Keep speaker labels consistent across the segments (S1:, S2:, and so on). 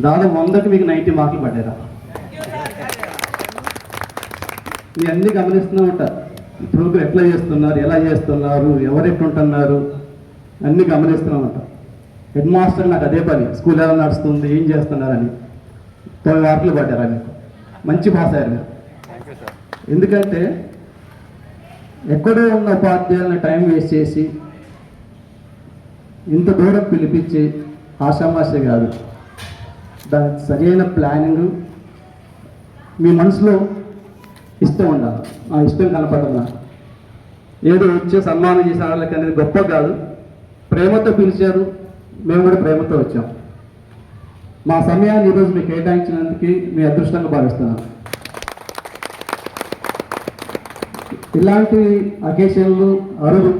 S1: దాదాపు 100కి మీకు 90 మార్కులు పడ్డారా? మీరు అన్నీ గమనిస్తూనే ఉంటారు. ప్రోగ్రామ్ ఎట్లా చేస్తున్నారు, ఎలా చేస్తున్నారు, ఎవరు ఎట్లుంటున్నారు అన్నీ గమనిస్తూనే ఉంటారు. హెడ్ మాస్టర్ నాకు అదే పని, స్కూల్ ఎలా నడుస్తుంది, ఏం చేస్తున్నారని. 90 మార్కులు పడ్డారా మీకు? మంచి పాస్ అయ్యారు మీరు. ఎందుకంటే ఎక్కడో ఉన్న ఉపాధ్యాయులను టైం వేస్ట్ చేసి ఇంత దూరం పిలిపించి ఆషామాషి కాదు, దానికి సరైన ప్లానింగ్, మీ మనసులో ఇష్టం ఉండాలి. ఆ ఇష్టం కనపడదా? ఏదో వచ్చే సన్మానం చేసిన వాళ్ళకి అనేది గొప్ప కాదు. ప్రేమతో పిలిచారు, మేము కూడా ప్రేమతో వచ్చాం. మా సమయాన్ని ఈరోజు మీకు కేటాయించినందుకు మీ అదృష్టంగా భావిస్తున్నాను. ఇలాంటి అకేషన్లు అరుదు.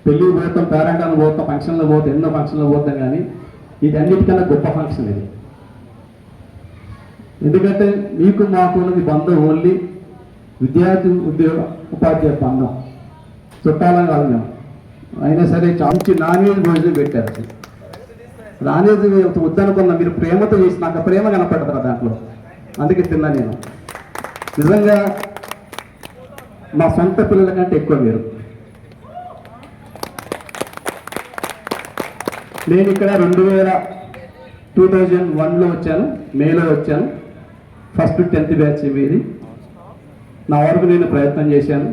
S1: పెళ్ళికి పోతాం, పేరెంటాన్ని పోతాం, ఫంక్షన్లో పోతాం, ఎన్నో ఫంక్షన్లో పోతాం, కానీ ఇది అన్నిటికన్నా గొప్ప ఫంక్షన్ ఇది. ఎందుకంటే మీకు మాకు ఉన్నది బంధం ఓన్లీ విద్యార్థి ఉపాధ్యాయ బంధం, చుట్టాలని కాదు మేము. అయినా సరే మంచి నాణ్యత భోజనం పెట్టారు. నాణ్యత వద్దనుకున్నా, మీరు ప్రేమతో చేసి నాకు ప్రేమ కనపడతారు దాంట్లో, అందుకే తిన్నా నేను. నిజంగా మా సొంత పిల్లల కంటే ఎక్కువ మీరు. నేను ఇక్కడ 2001లో వచ్చాను, మేలో వచ్చాను. ఫస్ట్ 10th బ్యాచ్ మీది. నా వరకు నేను ప్రయత్నం చేశాను.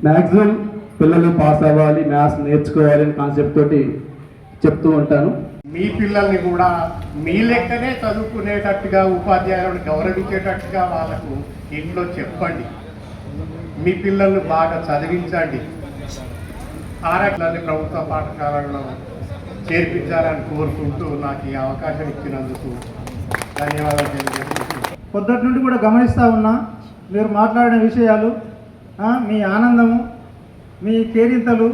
S1: మ్యాక్సిమం పిల్లలు పాస్ అవ్వాలి, మ్యాథ్స్ నేర్చుకోవాలి అనే కాన్సెప్ట్ తోటి చెప్తూ ఉంటాను.
S2: మీ పిల్లల్ని కూడా మీ లెక్కనే చదువుకునేటట్టుగా, ఉపాధ్యాయులను గౌరవించేటట్టుగా వాళ్ళకు ఇంట్లో చెప్పండి. మీ పిల్లల్ని బాగా చదివించండి. ఆరట్లని ప్రభుత్వ పాఠశాలలో చేర్పించాలని కోరుకుంటూ నాకు ఈ అవకాశం ఇచ్చినందుకు ధన్యవాదాలు తెలియజేస్తున్నాను.
S3: పొద్దుటి నుండి కూడా గమనిస్తూ ఉన్నా మీరు మాట్లాడిన విషయాలు, మీ ఆనందము, మీ కేరింతలు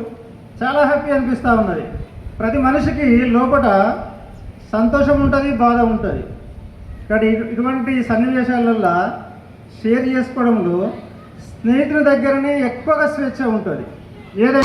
S3: చాలా హ్యాపీ అనిపిస్తూ ఉన్నది. ప్రతి మనిషికి లోపల సంతోషం ఉంటుంది, బాధ ఉంటుంది. కానీ ఇటువంటి సన్నివేశాలల్లో షేర్ చేసుకోవడంలో స్నేహితుల దగ్గరనే ఎక్కువగా స్వేచ్ఛ ఉంటుంది. ఏదైనా